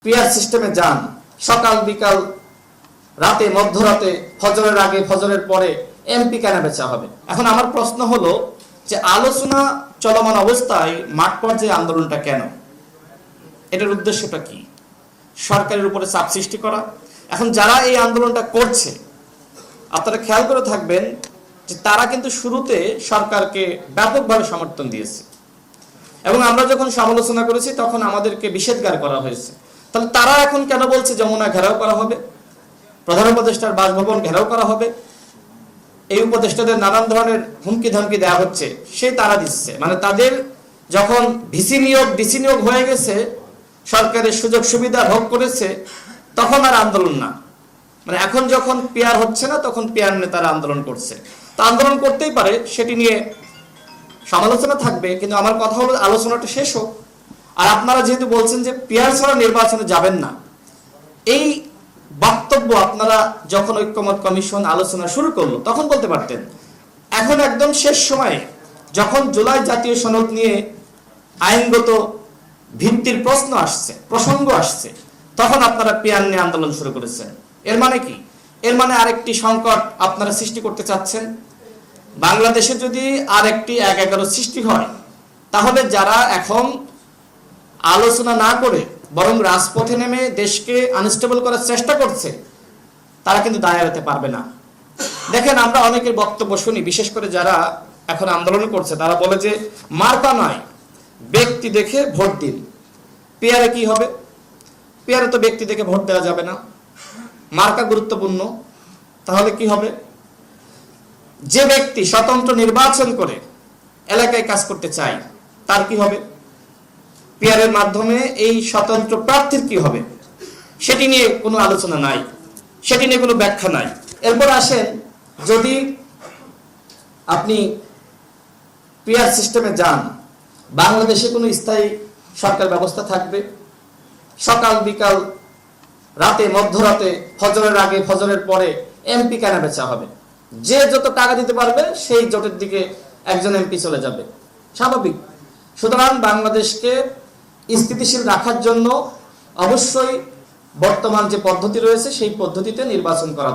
Peer সিস্টেমে যান, সকাল বিকাল রাতে মধ্যরাতে ফজরের আগে ফজরের পরে এমপি কেন বেচা হবে? এখন আমার প্রশ্ন হলো যে আলোচনা চলমান অবস্থায় মাঠ পর্যায়ে আন্দোলনটা কেন? এটার উদ্দেশ্যটা কি? সরকারের উপরে চাপ সৃষ্টি করা? এখন যারা এই আন্দোলনটা করছে আপনারা খেয়াল করে থাকবেন যে তারা কিন্তু শুরুতে সরকারকে ব্যাপকভাবে সমর্থন দিয়েছে এবং আমরা যখন সমালোচনা করেছি তখন আমাদেরকে নিষেধাজ্ঞা করা হয়েছে। তাহলে তারা এখন কেন বলছে যমুনা ঘেরাও করা হবে, প্রধান উপদেষ্টার বাসভবন ঘেরাও করা হবে, এই উপদেষ্টাদের নানান ধরনের হুমকি ধমকি দেওয়া হচ্ছে, সে তারা দিচ্ছে। মানে তাদের যখন ডিসি নিয়োগ হয়ে গেছে, সরকারের সুযোগ সুবিধা ভোগ করেছে, তখন আর আন্দোলন না। মানে এখন যখন পিয়ার হচ্ছে না তখন পিয়ার নিয়ে তারা আন্দোলন করছে। তো আন্দোলন করতেই পারে, সেটি নিয়ে সমালোচনা থাকবে, কিন্তু আমার কথা হলো আলোচনাটা শেষ হোক। আর আপনারা যেহেতু বলছেন যে পিয়ার ছাড়া নির্বাচনে যাবেন না, এই বক্তব্য আপনারা যখন ঐক্যমত কমিশন আলোচনা শুরু করলো তখন বলতে পারতেন। এখন একদম শেষ সময়ে যখন জুলাই জাতীয় সনদ নিয়ে আইনগত ভিত্তির প্রসঙ্গ আসছে, তখন আপনারা পিয়ার নিয়ে আন্দোলন শুরু করেছেন। এর মানে কি? এর মানে আরেকটি সংকট আপনারা সৃষ্টি করতে চাচ্ছেন। বাংলাদেশে যদি আরেকটি ১/১১ সৃষ্টি হয়, তাহলে যারা এখন আলোচনা না করে বরং রাজপথে নেমে দেশকে আনস্টেবল করার চেষ্টা করছে, তারা কিন্তু দায় এড়াতে পারবে না। দেখেন, আমরা অনেকের বক্তব্য শুনি, বিশেষ করে যারা এখন আন্দোলন করছে, তারা বলে যে মার্কা নয়, ব্যক্তি দেখে ভোট দিন। পিয়ারে কি হবে? পিয়ারে তো ব্যক্তি দেখে ভোট দেওয়া যাবে না, মার্কা গুরুত্বপূর্ণ। তাহলে কি হবে? যে ব্যক্তি স্বতন্ত্র নির্বাচন করে এলাকায় কাজ করতে চায় তার কি হবে? পিয়ারের মাধ্যমে এই স্বতন্ত্র প্রার্থীর কি হবে? সেটি নিয়ে কোনো আলোচনা নাই, সেটি নিয়ে কোনো ব্যাখ্যা নাই। এরপর আসেন, যদি আপনি পিয়ার সিস্টেমে যান, বাংলাদেশে কোনো স্থায়ী সরকার ব্যবস্থা থাকবে? সকাল বিকাল রাতে মধ্যরাতে ফজরের আগে ফজরের পরে এমপি কেন বেচা হবে? যে যত টাকা দিতে পারবে সেই জোটের দিকে একজন এমপি চলে যাবে, স্বাভাবিক। সুতরাং বাংলাদেশকে স্থিতিশীল রাখার জন্য অবশ্যই বর্তমান যে পদ্ধতি রয়েছে সেই পদ্ধতিতে নির্বাচন করা